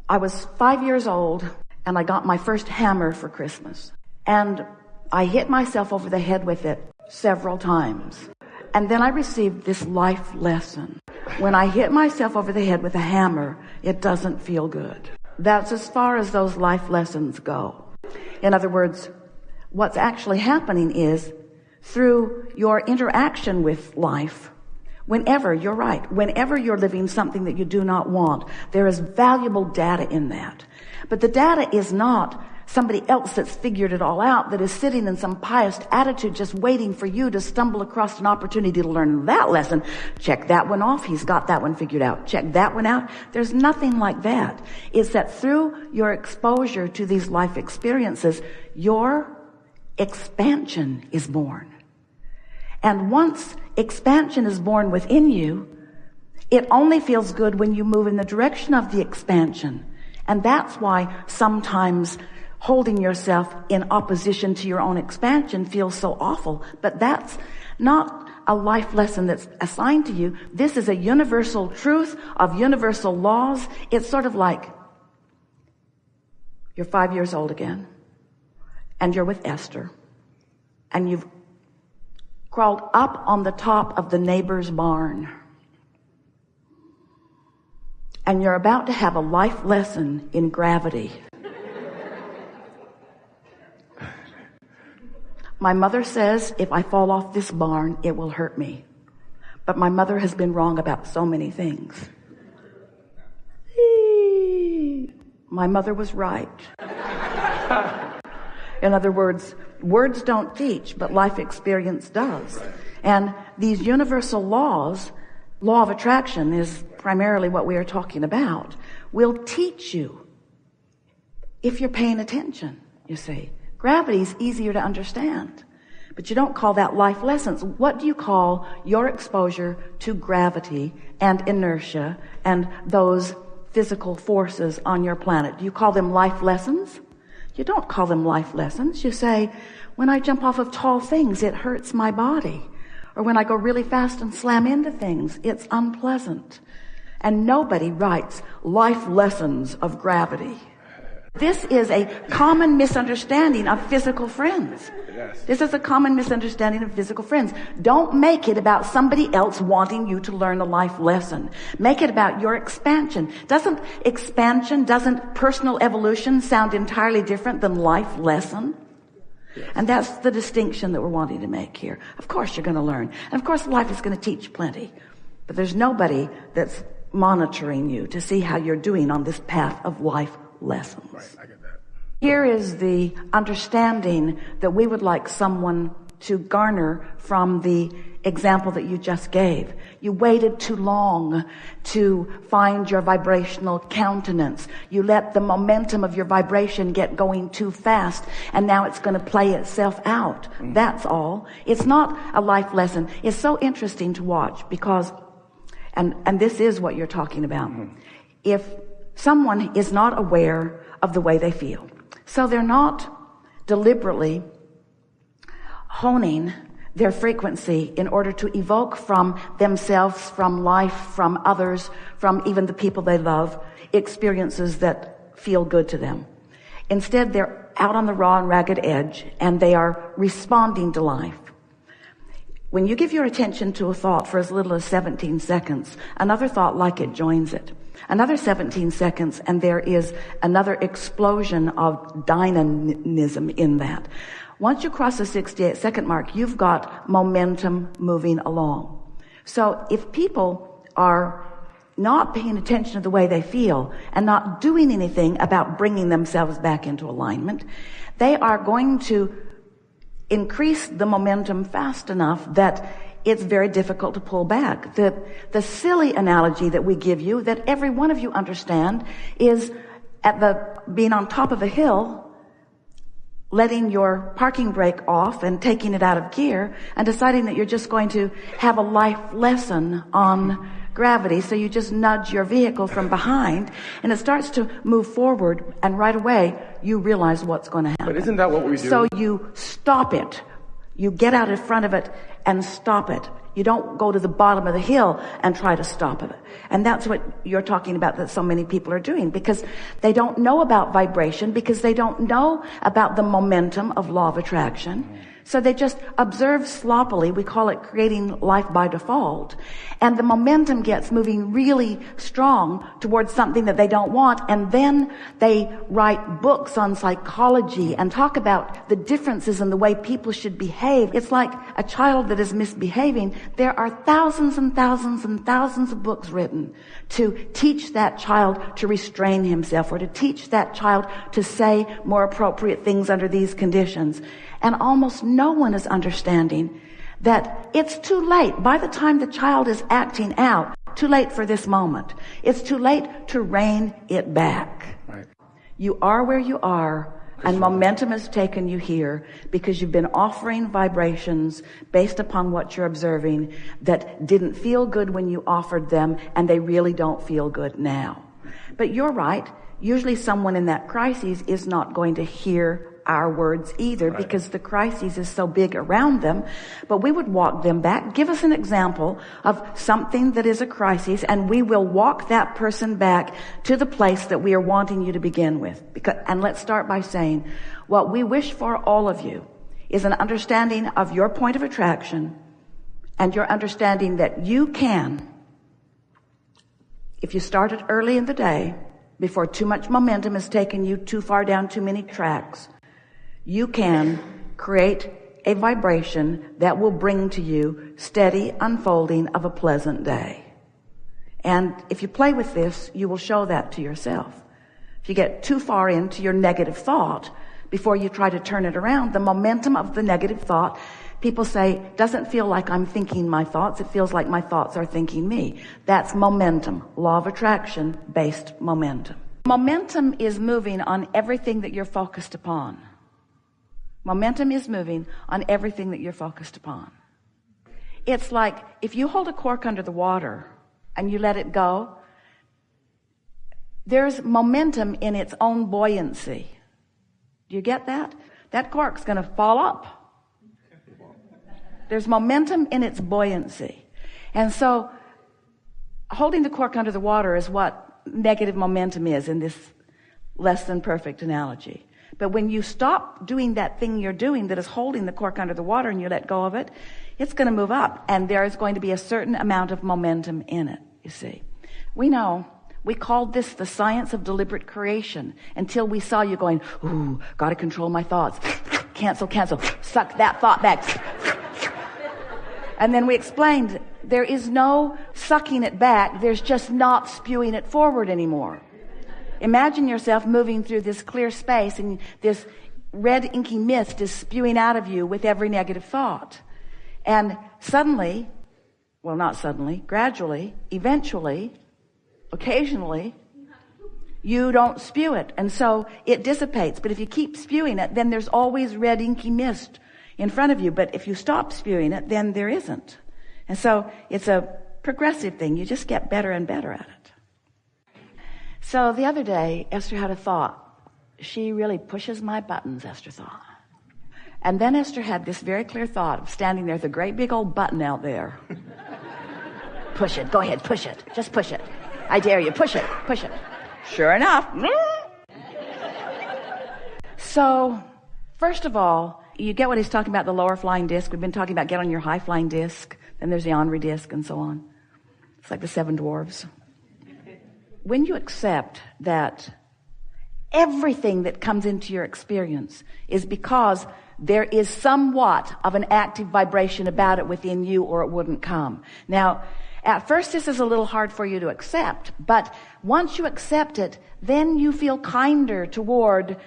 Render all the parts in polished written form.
I was 5 years old and I got my first hammer for Christmas. And I hit myself over the head with it several times. And then I received this life lesson. When I hit myself over the head with a hammer, it doesn't feel good. That's as far as those life lessons go. In other words, what's actually happening is through your interaction with life, whenever you're living something that you do not want, there is valuable data in that. But the data is not somebody else that's figured it all out, that is sitting in some pious attitude just waiting for you to stumble across an opportunity to learn that lesson. Check that one off. He's got that one figured out. Check that one out. There's nothing like that. It's that through your exposure to these life experiences, your expansion is born. And once expansion is born within you, it only feels good when you move in the direction of the expansion. And that's why sometimes holding yourself in opposition to your own expansion feels so awful. But that's not a life lesson that's assigned to you. This is a universal truth of universal laws. It's sort of like you're 5 years old again, and you're with Esther, and you've crawled up on the top of the neighbor's barn, and you're about to have a life lesson in gravity. My mother says if I fall off this barn, it will hurt me. But my mother has been wrong about so many things. My mother was right. In other words don't teach, but life experience does. And these universal laws, law of attraction is primarily what we are talking about, will teach you if you're paying attention, you see. Gravity is easier to understand, but you don't call that life lessons. What do you call your exposure to gravity and inertia and those physical forces on your planet? Do you call them life lessons? You don't call them life lessons. You say, when I jump off of tall things, it hurts my body. Or when I go really fast and slam into things, it's unpleasant. And nobody writes life lessons of gravity. This is a common misunderstanding of physical friends. Yes. This is a common misunderstanding of physical friends. Don't make it about somebody else wanting you to learn a life lesson. Make it about your expansion. Doesn't personal evolution sound entirely different than life lesson? Yes. And that's the distinction that we're wanting to make here. Of course you're going to learn. And of course life is going to teach plenty. But there's nobody that's monitoring you to see how you're doing on this path of life lessons. Right, I get that. Here is the understanding that we would like someone to garner from the example that you just gave. You waited too long to find your vibrational countenance. You let the momentum of your vibration get going too fast, and now it's going to play itself out. That's all. It's not a life lesson. It's so interesting to watch because, and this is what you're talking about. If someone is not aware of the way they feel, so they're not deliberately honing their frequency in order to evoke from themselves, from life, from others, from even the people they love, experiences that feel good to them. Instead, they're out on the raw and ragged edge, and they are responding to life. When you give your attention to a thought for as little as 17 seconds, another thought like it joins it. Another 17 seconds, and there is another explosion of dynamism in that. Once you cross the 68-second mark, you've got momentum moving along. So if people are not paying attention to the way they feel and not doing anything about bringing themselves back into alignment, they are going to increase the momentum fast enough that it's very difficult to pull back. The silly analogy that we give you, that every one of you understand, is being on top of a hill, letting your parking brake off and taking it out of gear and deciding that you're just going to have a life lesson on gravity. So you just nudge your vehicle from behind and it starts to move forward, and right away you realize what's going to happen. But isn't that what we do? So you stop it. You get out in front of it and stop it. You don't go to the bottom of the hill and try to stop it. And that's what you're talking about, that so many people are doing, because they don't know about vibration, because they don't know about the momentum of law of attraction. So they just observe sloppily. We call it creating life by default. And the momentum gets moving really strong towards something that they don't want. And then they write books on psychology and talk about the differences in the way people should behave. It's like a child that is misbehaving. There are thousands and thousands and thousands of books written to teach that child to restrain himself, or to teach that child to say more appropriate things under these conditions. And almost no one is understanding that it's too late. By the time the child is acting out, too late for this moment. It's too late to rein it back. Right. You are where you are, and momentum has taken you here because you've been offering vibrations based upon what you're observing that didn't feel good when you offered them, and they really don't feel good now. But you're right. Usually someone in that crisis is not going to hear our words either, right, because the crisis is so big around them. But we would walk them back. Give us an example of something that is a crisis, and we will walk that person back to the place that we are wanting you to begin with. And let's start by saying, what we wish for all of you is an understanding of your point of attraction, and your understanding that you can, if you started early in the day, before too much momentum has taken you too far down too many tracks, you can create a vibration that will bring to you steady unfolding of a pleasant day. And if you play with this, you will show that to yourself. If you get too far into your negative thought before you try to turn it around, the momentum of the negative thought, people say, doesn't feel like I'm thinking my thoughts. It feels like my thoughts are thinking me. That's momentum, law of attraction based momentum. Momentum is moving on everything that you're focused upon. Momentum is moving on everything that you're focused upon. It's like if you hold a cork under the water and you let it go, there's momentum in its own buoyancy. Do you get that? That cork's going to fall up. There's momentum in its buoyancy. And so holding the cork under the water is what negative momentum is in this less than perfect analogy. But when you stop doing that thing you're doing that is holding the cork under the water and you let go of it, it's going to move up, and there is going to be a certain amount of momentum in it, you see. We know, we called this the science of deliberate creation until we saw you going, ooh, got to control my thoughts. Cancel, suck that thought back. And then we explained there is no sucking it back, there's just not spewing it forward anymore. Imagine yourself moving through this clear space and this red inky mist is spewing out of you with every negative thought. And suddenly, well, not suddenly, gradually, eventually, occasionally, you don't spew it. And so it dissipates. But if you keep spewing it, then there's always red inky mist in front of you. But if you stop spewing it, then there isn't. And so it's a progressive thing. You just get better and better at it. So the other day, Esther had a thought. She really pushes my buttons, Esther thought. And then Esther had this very clear thought of standing there with a great big old button out there. Push it. Go ahead. Push it. Just push it. I dare you. Push it. Push it. Sure enough. So, first of all, you get what he's talking about, the lower flying disc. We've been talking about get on your high flying disc. Then there's the Henri disc and so on. It's like the seven dwarves. When you accept that everything that comes into your experience is because there is somewhat of an active vibration about it within you, or it wouldn't come. Now, at first this is a little hard for you to accept, but once you accept it, then you feel kinder toward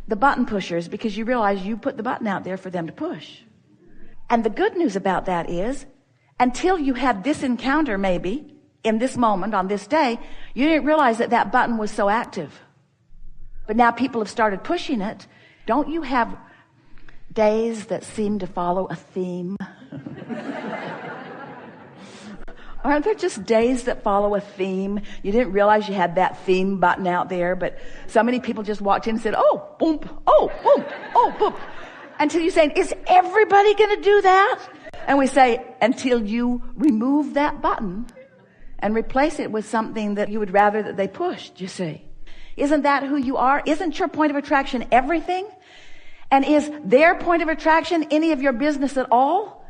the button pushers because you realize you put the button out there for them to push. And the good news about that is, until you had this encounter maybe, in this moment, on this day, you didn't realize that that button was so active. But now people have started pushing it. Don't you have days that seem to follow a theme? Aren't there just days that follow a theme? You didn't realize you had that theme button out there, but so many people just walked in and said, oh, boom, oh, boom, oh, boom. Until you say, is everybody going to do that? And we say, until you remove that button and replace it with something that you would rather that they pushed, you see. Isn't that who you are? Isn't your point of attraction everything? And is their point of attraction any of your business at all?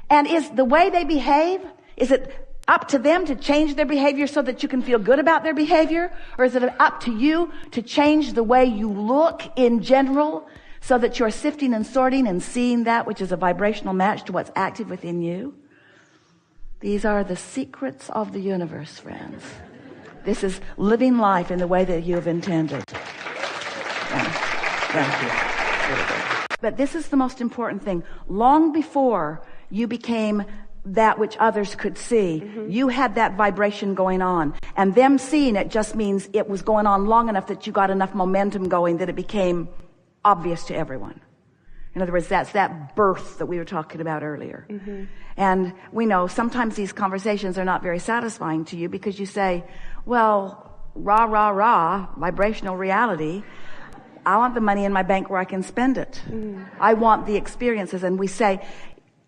And is the way they behave, is it up to them to change their behavior so that you can feel good about their behavior? Or is it up to you to change the way you look in general so that you're sifting and sorting and seeing that which is a vibrational match to what's active within you? These are the secrets of the universe, friends. This is living life in the way that you have intended. Thank you. But this is the most important thing. Long before you became that which others could see, you had that vibration going on. And them seeing it just means it was going on long enough that you got enough momentum going that it became obvious to everyone. In other words, that's that birth that we were talking about earlier. And we know sometimes these conversations are not very satisfying to you because you say, well, rah, rah, rah, vibrational reality. I want the money in my bank where I can spend it. I want the experiences. And we say,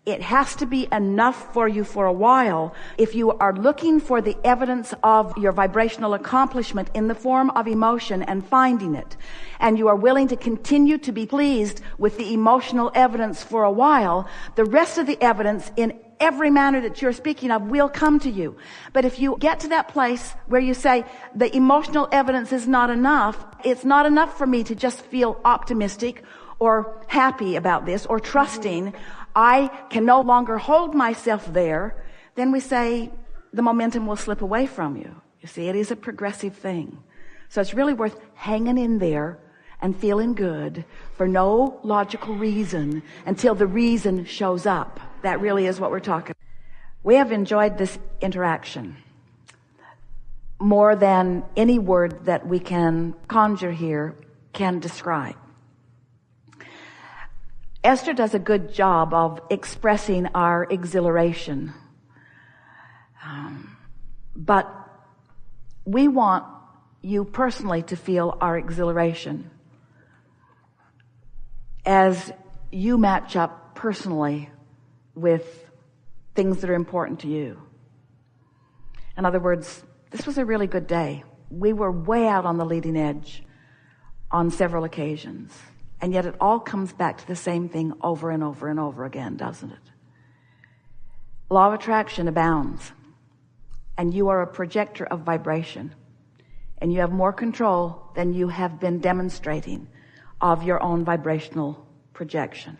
it has to be enough for you for a while. If you are looking for the evidence of your vibrational accomplishment in the form of emotion and finding it, and you are willing to continue to be pleased with the emotional evidence for a while, the rest of the evidence in every manner that you're speaking of will come to you. But if you get to that place where you say, the emotional evidence is not enough, it's not enough for me to just feel optimistic or happy about this or trusting, I can no longer hold myself there, then we say the momentum will slip away from you. You see, it is a progressive thing. So it's really worth hanging in there and feeling good for no logical reason until the reason shows up. That really is what we're talking about. We have enjoyed this interaction more than any word that we can conjure here can describe. Esther does a good job of expressing our exhilaration. But we want you personally to feel our exhilaration as you match up personally with things that are important to you. In other words, this was a really good day. We were way out on the leading edge on several occasions. And yet it all comes back to the same thing over and over and over again, doesn't it? Law of attraction abounds. And you are a projector of vibration. And you have more control than you have been demonstrating of your own vibrational projection.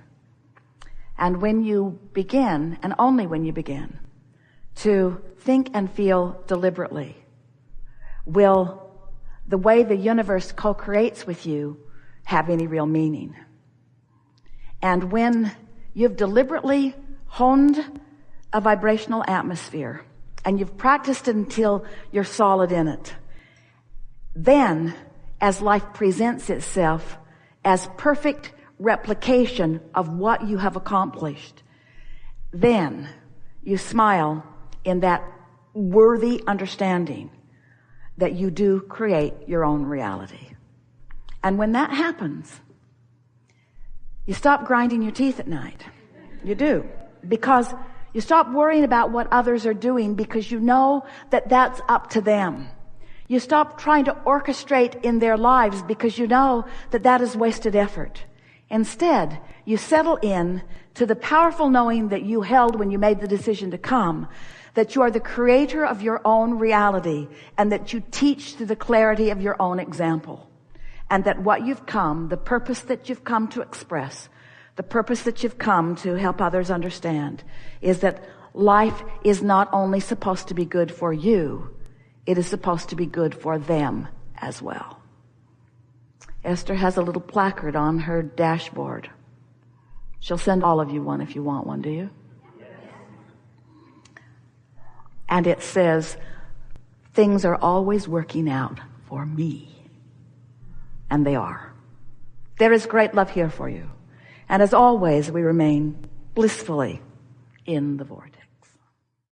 And when you begin, and only when you begin, to think and feel deliberately, will the way the universe co-creates with you have any real meaning. And when you've deliberately honed a vibrational atmosphere and you've practiced it until you're solid in it, then as life presents itself as perfect replication of what you have accomplished, then you smile in that worthy understanding that you do create your own reality. And when that happens, you stop grinding your teeth at night. You do. Because you stop worrying about what others are doing because you know that that's up to them. You stop trying to orchestrate in their lives because you know that that is wasted effort. Instead, you settle in to the powerful knowing that you held when you made the decision to come, that you are the creator of your own reality and that you teach through the clarity of your own example. And that what you've come, the purpose that you've come to express, the purpose that you've come to help others understand, is that life is not only supposed to be good for you, it is supposed to be good for them as well. Esther has a little placard on her dashboard. She'll send all of you one if you want one, do you? Yes. And it says, things are always working out for me. And they are. There is great love here for you. And as always, we remain blissfully in the vortex.